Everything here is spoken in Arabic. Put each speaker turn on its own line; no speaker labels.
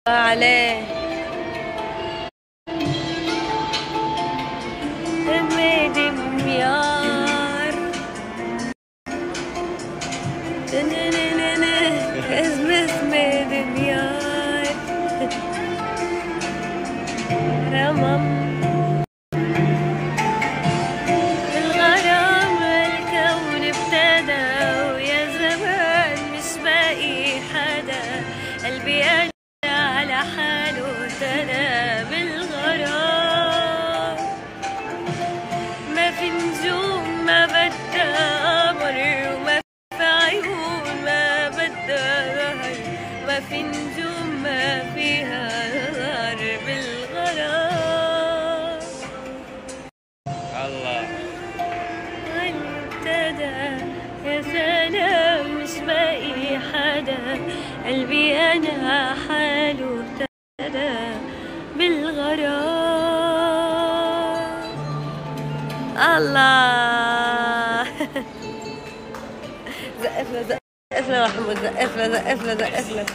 عليه دميار اسمه دميار رمم الغرام الكون ابتدى ويا زمان مش باقي حدا قلبي على حاله ابتدى بالغرام ما في نجوم ما بدها قمر وما في عيون ما بدها ظهر ما في نجوم ما فيها نهر بالغرام
الله
ابتدى يا سلام مش باقي حدا قلبي انا حاله ابتدى بالغرام الله زقفنا زقفنا محمود زقفنا زقفنا زقفنا